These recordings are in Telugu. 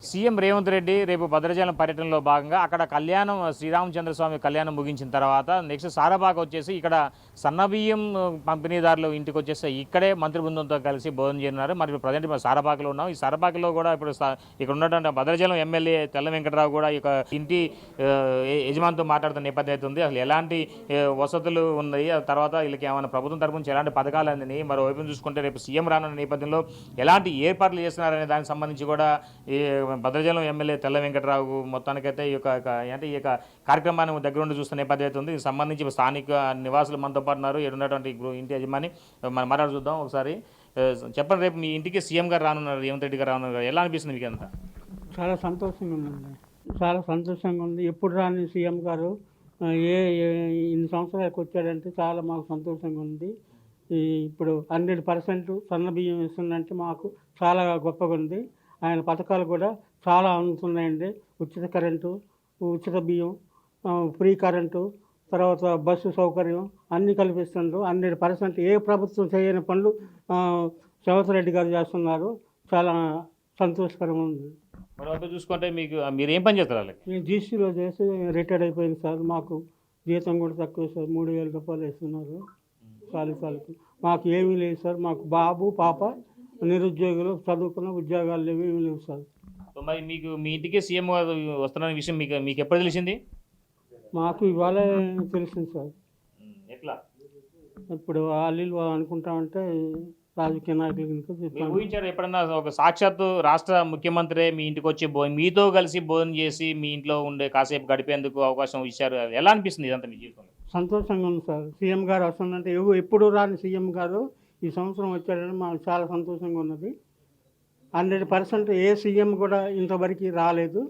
సీఎం రేవంత్ రెడ్డి రేపు భద్రాచలం పర్యటనలో భాగంగా అక్కడ కళ్యాణం శ్రీరామచంద్ర స్వామి కళ్యాణం ముగించిన తర్వాత నెక్స్ట్ సారాబాగ్ వచ్చేసి ఇక్కడ సన్నబియ్యం పంపిణీదారులు ఇంటికి వచ్చేసి ఇక్కడే మంత్రి బృందంతో కలిసి భోజనం చేయనున్నారు. మరి ఇప్పుడు ప్రజెంట్ మనం సారాబాగ్లో ఉన్నాం. ఈ సారాబాగ్లో కూడా ఇప్పుడు ఇక్కడ ఉన్నటువంటి భద్రాచలం ఎమ్మెల్యే తెల్ల వెంకటరావు కూడా ఇక ఇంటి యజమానితో మాట్లాడుతున్న నేపథ్యం అవుతుంది. అసలు ఎలాంటి వసతులు ఉన్నాయి, ఆ తర్వాత వీళ్ళకి ఏమైనా ప్రభుత్వం తరపు నుంచి ఎలాంటి పథకాలు అందినాయి, మరోవైపు చూసుకుంటే రేపు సీఎం రానున్న నేపథ్యంలో ఎలాంటి ఏర్పాట్లు చేస్తున్నారనే దానికి సంబంధించి కూడా ఈ భద్రాచలం ఎమ్మెల్యే తెల్ల వెంకటరావు మొత్తానికైతే ఈ యొక్క కార్యక్రమాన్ని దగ్గర ఉండి చూస్తున్న నేపథ్యం అవుతుంది. దీనికి సంబంధించి స్థానిక నివాసులు మనతో పాటు ఉన్నారు. ఉన్నటువంటి ఇంటి యజమాని మనం మాట్లాడు చూద్దాం ఒకసారి. చెప్పండి, రేపు మీ ఇంటికి సీఎం గారు రానున్నారు, రేవంత్ రెడ్డి గారు రానున్నారు, ఎలా అనిపిస్తుంది మీకు అంతా? చాలా సంతోషంగా ఉందండి, చాలా సంతోషంగా ఉంది. ఎప్పుడు రాని సీఎం గారు ఇన్ని సంవత్సరాలకు వచ్చాడంటే చాలా మాకు సంతోషంగా ఉంది. ఇప్పుడు 100% సన్న బియ్యం ఇస్తుందంటే మాకు చాలా గొప్పగా ఉంది. ఆయన పథకాలు కూడా చాలా అందుతున్నాయండి. ఉచిత కరెంటు, ఉచిత బియ్యం, ఫ్రీ కరెంటు, తర్వాత బస్సు సౌకర్యం అన్నీ కల్పిస్తుండ్రు. 100% ఏ ప్రభుత్వం చేయని పనులు రేవంత్ రెడ్డి గారు చేస్తున్నారు. చాలా సంతోషకరంగా ఉంది. మరొకటి చూసుకుంటే మీరు ఏం పని చేస్తారు? వాళ్ళకి మేము జీసీలో చేసి రిటైర్డ్ అయిపోయింది సార్. మాకు జీతం కూడా తక్కువ సార్, 3,000 రూపాయలు ఇస్తున్నారు సాలిసాలకు. మాకు ఏమీ లేదు సార్. మాకు బాబు పాప నిరుద్యోగులు, చదువుకున్న ఉద్యోగాలు లేవు, ఏమీ లేవు సార్. సో మరి మీ ఇంటికి సీఎం గారు వస్తున్న విషయం మీకు ఎప్పుడు తెలిసింది? మాకు ఇవాళ తెలిసింది సార్. ఎట్లా ఇప్పుడు వాళ్ళు అనుకుంటామంటే రాజకీయ నాయకులు ఊహించారు ఎప్పుడన్నా ఒక సాక్షాత్తు రాష్ట్ర ముఖ్యమంత్రి మీ ఇంటికి వచ్చి మీతో కలిసి భోజనం చేసి మీ ఇంట్లో ఉండే కాసేపు గడిపేందుకు అవకాశం ఇచ్చారు, ఎలా అనిపిస్తుంది ఇదంతా మీ జీవితంలో? సంతోషంగా ఉంది సార్. సీఎం గారు వస్తుందంటే ఎప్పుడు రాని సీఎం గారు ఈ సంవత్సరం వచ్చాడని మాకు చాలా సంతోషంగా ఉన్నది. 100% ఏ సీఎం కూడా ఇంతవరకు రాలేదు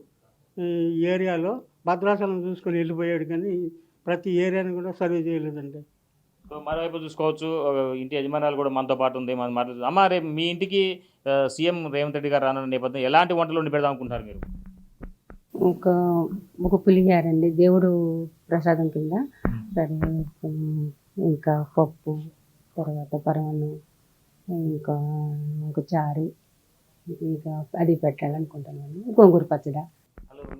ఈ ఏరియాలో. భద్రాచలం చూసుకొని వెళ్ళిపోయాడు కానీ ప్రతి ఏరియాని కూడా సర్వే చేయలేదండి. సో మరోవైపు చూసుకోవచ్చు, ఇంటి యజమానులు కూడా మనతో పాటు ఉంది. మనం మాట్లాడుతుంది. అమ్మ, రేపు మీ ఇంటికి సీఎం రేవంత్ రెడ్డి గారు రానున్న నేపథ్యం ఎలాంటి వంటలు వండి పెడదాం అనుకుంటున్నారు మీరు? ఒక పులిహారండి, దేవుడు ప్రసాదం కింద. సరే, ఇంకా పప్పు, తర్వాత పరమాన్నం, ఇంకా ఒక చారు, ఇంకా అది పెట్టాలనుకుంటున్నాను. గోంగూర పచ్చడి.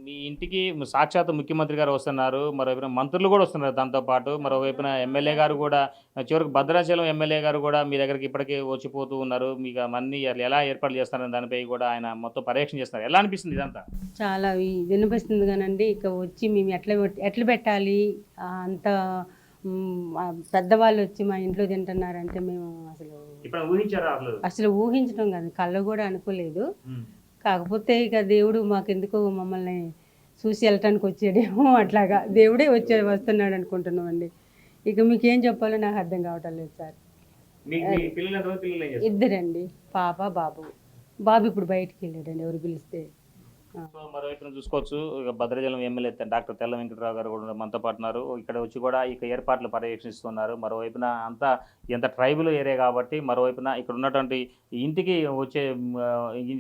మీ ఇంటికి సాక్షాత్ ముఖ్యమంత్రి గారు వస్తున్నారు, మరోవైపున మంత్రులు కూడా వస్తున్నారు. దాంతోపాటు మరోవైపున ఎమ్మెల్యే గారు కూడా, చివరికి భద్రాచలం ఎమ్మెల్యే గారు కూడా మీ దగ్గరికి ఇప్పటికే వచ్చిపోతూ ఉన్నారు. మీకు అన్నీ ఎలా ఏర్పాట్లు చేస్తున్నారని దానిపై కూడా ఆయన మొత్తం పర్యవేక్షణ చేస్తున్నారు. ఎలా అనిపిస్తుంది ఇదంతా? చాలా వినిపిస్తుంది కానండి. ఇక వచ్చి మేము ఎట్లా పెట్టాలి, అంత పెద్దవాళ్ళు వచ్చి మా ఇంట్లో తింటున్నారంటే మేము అసలు ఊహించడం కాదు, కళ్ళు కూడా అనుకోలేదు. కాకపోతే ఇక దేవుడు మాకెందుకో మమ్మల్ని చూసి వెళ్ళటానికి వచ్చాడేమో, అట్లాగా దేవుడే వస్తున్నాడు అనుకుంటున్నామండి. ఇక మీకేం చెప్పాలో నాకు అర్థం కావటం లేదు సార్. ఇద్దరండి, పాప బాబు. బాబు ఇప్పుడు బయటికి వెళ్ళాడండి ఎవరు పిలిస్తే. సో మరోవైపున చూసుకోవచ్చు, భద్రాచలం ఎమ్మెల్యే డాక్టర్ తెల్ల వెంకటరావు గారు కూడా మనతో పాటున్నారు. ఇక్కడ వచ్చి కూడా ఇక ఏర్పాట్లు పర్యవేక్షిస్తున్నారు. మరోవైపున అంతా ఎంత ట్రైబల్ ఏరియా కాబట్టి మరోవైపున ఇక్కడ ఉన్నటువంటి ఇంటికి వచ్చే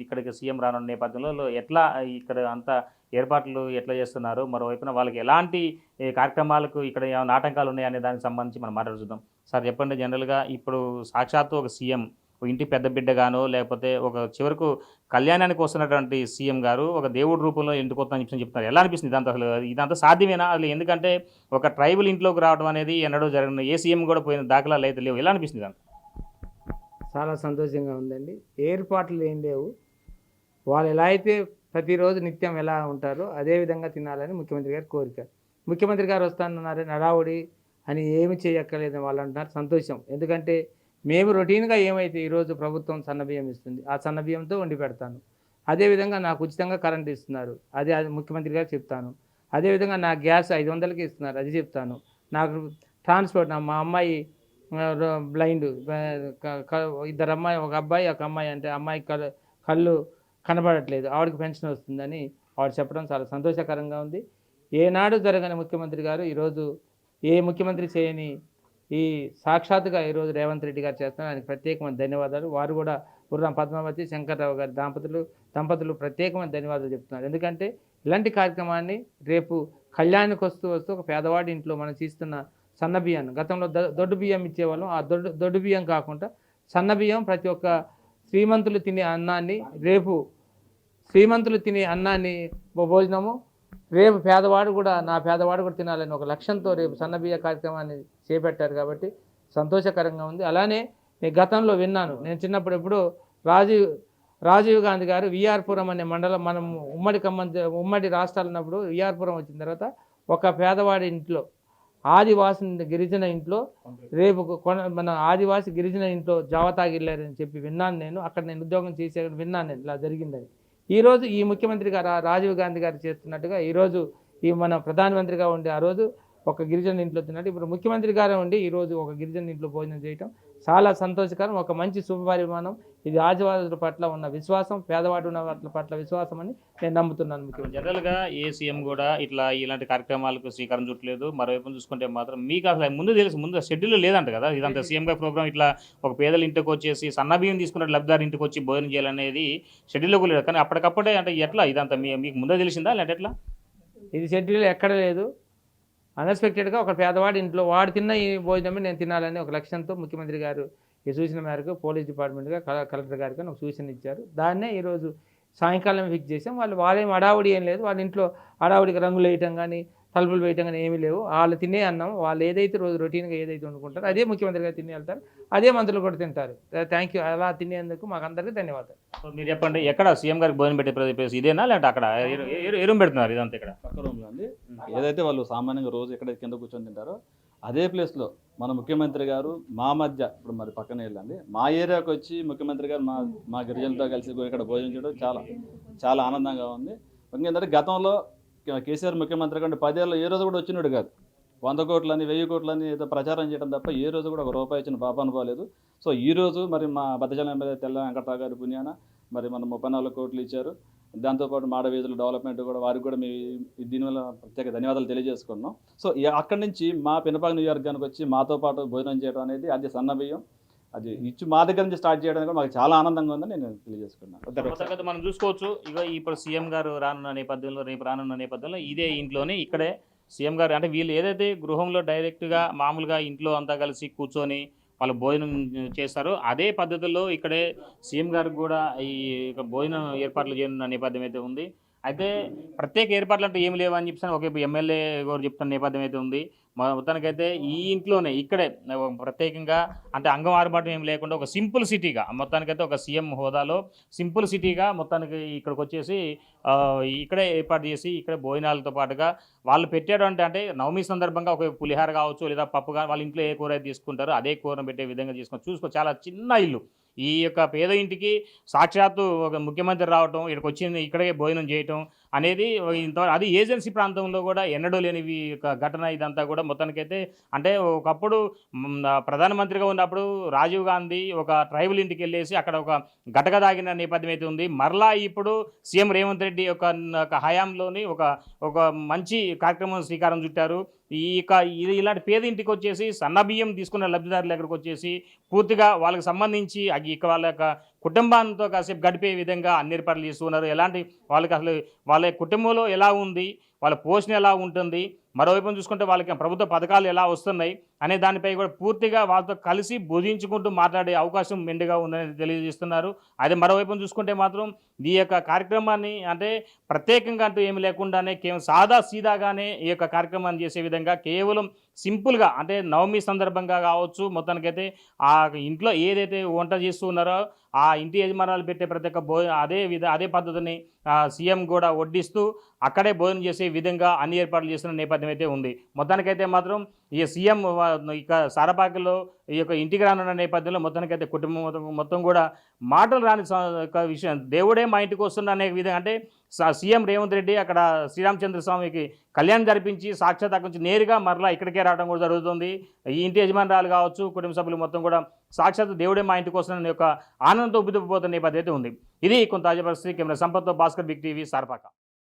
ఇక్కడికి సీఎం రానున్న నేపథ్యంలో ఎట్లా ఇక్కడ అంతా ఏర్పాట్లు ఎట్లా చేస్తున్నారు, మరోవైపున వాళ్ళకి ఎలాంటి కార్యక్రమాలకు ఇక్కడ ఏమైనా ఆటంకాలు ఉన్నాయనే దానికి సంబంధించి మనం మాట్లాడుతున్నాం. సార్ చెప్పండి, జనరల్గా ఇప్పుడు సాక్షాత్తు ఒక సీఎం ఇంటి పెద్ద బిడ్డగానో లేకపోతే ఒక చివరకు కళ్యాణానికి వస్తున్నటువంటి సీఎం గారు ఒక దేవుడి రూపంలో ఇంటికి వస్తుందని చెప్తున్నారు. ఎలా అనిపిస్తుంది ఇదంతా? అసలు ఇదంతా సాధ్యమేనా? అసలు ఎందుకంటే ఒక ట్రైబల్ ఇంట్లోకి రావడం అనేది ఎన్నడూ జరిగిన ఏ సీఎం కూడా పోయిన దాఖలాలు అయితే లేవు. ఎలా అనిపిస్తుంది ఇదంతా? చాలా సంతోషంగా ఉందండి. ఏర్పాట్లు ఏం లేవు. వాళ్ళు ఎలా అయితే ప్రతిరోజు నిత్యం ఎలా ఉంటారో అదేవిధంగా తినాలని ముఖ్యమంత్రి గారి కోరిక. ముఖ్యమంత్రి గారు వస్తానన్నారని హడావుడి అని ఏమి చేయక్కర్లేదని వాళ్ళు అంటున్నారు. సంతోషం. ఎందుకంటే మేము రొటీన్గా ఏమైతే ఈరోజు ప్రభుత్వం సన్నబియ్యం ఇస్తుంది, ఆ సన్నబియ్యంతో వండి పెడతాను. అదేవిధంగా నాకు ఉచితంగా కరెంట్ ఇస్తున్నారు, అది ముఖ్యమంత్రి గారు చెప్తాను. అదేవిధంగా నా గ్యాస్ 500కి ఇస్తున్నారు, అది చెప్తాను. నాకు ట్రాన్స్పోర్ట్, మా అమ్మాయి బ్లైండ్, ఇద్దరు అమ్మాయి, ఒక అబ్బాయి ఒక అమ్మాయి, అంటే అమ్మాయి కళ్ళు కనబడట్లేదు, ఆవిడకి పెన్షన్ వస్తుందని ఆవిడ చెప్పడం చాలా సంతోషకరంగా ఉంది. ఏనాడు జరగని ముఖ్యమంత్రి గారు ఈరోజు ఏ ముఖ్యమంత్రి చేయని ఈ సాక్షాత్తుగా ఈరోజు రేవంత్ రెడ్డి గారు చేస్తున్నారు. ఆయనకు ప్రత్యేకమైన ధన్యవాదాలు. వారు కూడా గుర్రం పద్మావతి శంకర్రావు గారి దంపతులు ప్రత్యేకమైన ధన్యవాదాలు చెప్తున్నారు. ఎందుకంటే ఇలాంటి కార్యక్రమాన్ని రేపు కళ్యాణానికి వస్తూ ఒక పేదవాడి ఇంట్లో మనం చేస్తున్న సన్న బియ్యాన్ని, గతంలో దొడ్డు బియ్యం ఇచ్చేవాళ్ళం, ఆ దొడ్డు బియ్యం కాకుండా సన్న బియ్యం ప్రతి ఒక్క శ్రీమంతులు తినే అన్నాన్ని రేపు శ్రీమంతులు తినే అన్నాన్ని భోజనము రేపు పేదవాడు కూడా నా పేదవాడు కూడా తినాలని ఒక లక్ష్యంతో రేపు సన్నబియ్య కార్యక్రమాన్ని చేపట్టారు కాబట్టి సంతోషకరంగా ఉంది. అలానే నేను గతంలో విన్నాను, నేను చిన్నప్పుడు ఎప్పుడు రాజీవ్ గాంధీ గారు విఆర్పురం అనే మండలం, మనం ఉమ్మడి రాష్ట్రాలు ఉన్నప్పుడు విఆర్పురం వచ్చిన తర్వాత ఒక పేదవాడి ఇంట్లో ఆదివాసి గిరిజన ఇంట్లో రేపు మన ఆదివాసి గిరిజన ఇంట్లో జావ తాగిళ్ళారని చెప్పి విన్నాను. నేను అక్కడ నేను ఉద్యోగం చేసే విన్నాను నేను ఇలా జరిగిందని. ఈరోజు ఈ ముఖ్యమంత్రి గారు రాజీవ్ గాంధీ గారు చేస్తున్నట్టుగా ఈరోజు ఈ మన ప్రధానమంత్రిగా ఉండి ఆ రోజు ఒక గిరిజన ఇంట్లో తిన్నట్టు ఇప్పుడు ముఖ్యమంత్రి గారు ఉండి ఈరోజు ఒక గిరిజన ఇంట్లో భోజనం చేయటం చాలా సంతోషకరం, ఒక మంచి శుభపరిమాణం. ఇది ఆదివాసుల పట్ల ఉన్న విశ్వాసం, పేదవాడు ఉన్న వాటి పట్ల విశ్వాసం అని నేను నమ్ముతున్నాను. ముఖ్యమంత్రి జనరల్గా ఏ సీఎం కూడా ఇలాంటి కార్యక్రమాలకు శ్రీకారం చుట్టలేదు. మరోవైపు చూసుకుంటే మాత్రం మీకు అసలు ముందు షెడ్యూల్ లేదంట కదా, ఇదంతా సీఎం గారి ప్రోగ్రామ్ ఇట్లా ఒక పేదల ఇంటికి వచ్చేసి సన్నబియ్యం తీసుకున్న లబ్ధిదారు ఇంటికి వచ్చి భోజనం చేయాలనేది షెడ్యూల్లో లేదు. కానీ అప్పటికప్పుడే అంటే ఎట్లా ఇదంతా మీకు ముందే తెలిసిందా లేదంటే ఎట్లా? ఇది షెడ్యూల్ ఎక్కడ లేదు. అన్ఎక్స్పెక్టెడ్గా ఒక పేదవాడి ఇంట్లో వాడు తిన్న ఈ భోజనమే నేను తినాలని ఒక లక్ష్యంతో ముఖ్యమంత్రి గారు ఈ సూచన మేరకు పోలీస్ డిపార్ట్మెంట్గా కలెక్టర్ గారికి ఒక సూచన ఇచ్చారు. దాన్నే ఈరోజు సాయంకాలం ఫిక్స్ చేసాం. వాళ్ళేం హడావుడి ఏం లేదు, వాళ్ళ ఇంట్లో హడావుడికి రంగులు వేయటం కానీ తలుపులు వేయటం కానీ ఏమీ లేవు. వాళ్ళు తినే అన్నం వాళ్ళు ఏదైతే రోజు రొటీన్గా ఏదైతే వండుకుంటారో అదే ముఖ్యమంత్రి గారు తిని వెళ్తారు, అదే మంత్రులు కూడా తింటారు. Thank you. అలా తినేందుకు మాకు అందరికీ ధన్యవాదాలు. మీరు చెప్పండి, ఎక్కడ సీఎం గారికి భోజనం పెట్టే ప్లేస్ ఇదేనా లేదంటే అక్కడ ఎరుం పెడుతున్నారు? ఇదంతా ఇక్కడ పక్క రూమ్లో అండి. ఏదైతే వాళ్ళు సామాన్యంగా రోజు ఎక్కడ కింద కూర్చొని తింటారో అదే ప్లేస్లో మన ముఖ్యమంత్రి గారు మా మధ్య ఇప్పుడు మరి పక్కనే వెళ్ళండి మా ఏరియాకి వచ్చి ముఖ్యమంత్రి గారు మా గిరిజనులతో కలిసి ఇక్కడ భోజనం చేయడం చాలా చాలా ఆనందంగా ఉంది. ఎందుకంటే గతంలో కేసీఆర్ ముఖ్యమంత్రి కంటే 10 ఏళ్ళు ఏ రోజు కూడా వచ్చినాడు కాదు. 100 కోట్లని 1000 కోట్లని ఏదో ప్రచారం చేయడం తప్ప ఏ రోజు కూడా ఒక రూపాయి ఇచ్చిన పాప అనుకోలేదు. సో ఈరోజు మరి మా భద్రాచలం ఎమ్మెల్యే తెల్ల వెంకటరావు గారి పుణ్యాన మరి మన 34 కోట్లు ఇచ్చారు. దాంతోపాటు మాడవీధుల డెవలప్మెంట్ కూడా వారికి కూడా మేము దీనివల్ల ప్రత్యేక ధన్యవాదాలు తెలియజేసుకున్నాం. సో అక్కడి నుంచి మా పినపాక నియోజకవర్గానికి వచ్చి మాతో పాటు భోజనం చేయడం అనేది అది సన్నబియ్యం అది ఇచ్చి మా దగ్గర నుంచి స్టార్ట్ చేయడానికి మాకు చాలా ఆనందంగా ఉందని నేను తెలియజేసుకున్నాను. మనం చూసుకోవచ్చు ఇప్పుడు సీఎం గారు రానున్న నేపథ్యంలో ఇదే ఇంట్లోనే ఇక్కడే సీఎం గారు అంటే వీళ్ళు ఏదైతే గృహంలో డైరెక్ట్గా మామూలుగా ఇంట్లో అంతా కలిసి కూర్చొని వాళ్ళు భోజనం చేస్తారు అదే పద్ధతిలో ఇక్కడే సీఎం గారికి కూడా ఈ భోజనం ఏర్పాట్లు చేయనున్న నేపథ్యం అయితే ఉంది. అయితే ప్రత్యేక ఏర్పాట్లు అంటే ఏమి లేవు అని చెప్పి ఒక ఎమ్మెల్యే గారు చెప్తున్న నేపథ్యం అయితే ఉంది. మొత్తానికైతే ఈ ఇంట్లోనే ఇక్కడే ప్రత్యేకంగా అంటే అంగం ఆర్భాటం ఏమి లేకుండా ఒక సింపుల్ సిటీగా మొత్తానికైతే ఒక సీఎం హోదాలో సింపుల్ సిటీగా మొత్తానికి ఇక్కడికి వచ్చేసి ఇక్కడే ఏర్పాటు చేసి ఇక్కడే భోజనాలతో పాటుగా వాళ్ళు పెట్టాడు అంటే నవమి సందర్భంగా ఒక పులిహార కావచ్చు లేదా పప్పు కానీ వాళ్ళ ఇంట్లో ఏ కూర అయితే తీసుకుంటారో అదే కూరను పెట్టే విధంగా చూసుకో చాలా చిన్న ఇల్లు. ఈ యొక్క పేద ఇంటికి సాక్షాత్తు ఒక ముఖ్యమంత్రి రావటం ఇక్కడికి వచ్చింది ఇక్కడే భోజనం చేయటం అనేది అది ఏజెన్సీ ప్రాంతంలో కూడా ఎన్నడూ లేనివి ఘటన. ఇదంతా కూడా మొత్తానికైతే అంటే ఒకప్పుడు ప్రధానమంత్రిగా ఉన్నప్పుడు రాజీవ్ గాంధీ ఒక ట్రైబల్ ఇంటికి వెళ్ళేసి అక్కడ ఒక గటక దాగిన నేపథ్యం అయితే ఉంది. మరలా ఇప్పుడు సీఎం రేవంత్ రెడ్డి యొక్క హయాంలోని ఒక మంచి కార్యక్రమం శ్రీకారం చుట్టారు. ఇలాంటి పేద ఇంటికి వచ్చేసి సన్నబియ్యం తీసుకున్న లబ్ధిదారుల దగ్గరకు వచ్చేసి పూర్తిగా వాళ్ళకి సంబంధించి వాళ్ళ యొక్క కుటుంబాలతో కాసేపు గడిపే విధంగా అన్ని ఏర్పాట్లు చేస్తున్నారు. ఎలాంటి వాళ్ళకి అసలు వాళ్ళ కుటుంబంలో ఎలా ఉంది, వాళ్ళ పోషణ ఎలా ఉంటుంది, మరోవైపు చూసుకుంటే వాళ్ళకి ప్రభుత్వ పథకాలు ఎలా వస్తున్నాయి అనే దానిపై కూడా పూర్తిగా వాళ్ళతో కలిసి భుజించుకుంటూ మాట్లాడే అవకాశం మెండుగా ఉందని తెలియజేస్తున్నారు. అదే మరోవైపు చూసుకుంటే మాత్రం ఈ యొక్క కార్యక్రమాన్ని అంటే ప్రత్యేకంగా అంటూ ఏమి లేకుండానే కేవలం సాదా సీదాగానే ఈ యొక్క కార్యక్రమాన్ని చేసే విధంగా కేవలం సింపుల్గా అంటే నవమి సందర్భంగా కావచ్చు మొత్తానికైతే ఆ ఇంట్లో ఏదైతే వంట చేస్తూ ఉన్నారో ఆ ఇంటి యజమానులు పెట్టే ప్రతి ఒక్క అదే పద్ధతిని సీఎం కూడా వడ్డిస్తూ అక్కడే భోజనం చేసే విధంగా అన్ని ఏర్పాట్లు చేస్తున్న నేపథ్యం అయితే ఉంది. మొత్తానికైతే మాత్రం ఈ సీఎం ఇక సారపాకలో ఈ యొక్క ఇంటికి రానున్న నేపథ్యంలో మొత్తానికైతే కుటుంబం మొత్తం కూడా మాటలు రాని విషయం దేవుడే మా ఇంటికి వస్తున్న అనే విధంగా అంటే సీఎం రేవంత్ రెడ్డి అక్కడ శ్రీరామచంద్ర స్వామికి కళ్యాణం జరిపించి సాక్షాత్ అక్కడి నుంచి నేరుగా మరలా ఇక్కడికే రావడం కూడా జరుగుతుంది. ఈ ఇంటి యజమానురాలు కావచ్చు కుటుంబ సభ్యులు మొత్తం కూడా సాక్షాత్ దేవుడే మా ఇంటికి వస్తున్న యొక్క ఆనందంతో ఉబ్బిపోతున్న నేపథ్యం అయితే ఉంది. ఇది కొంత తాజా పరిస్థితి. కెమెరా సంపత్తో భాస్కర్, బిగ్ టీవీ, సారపాక.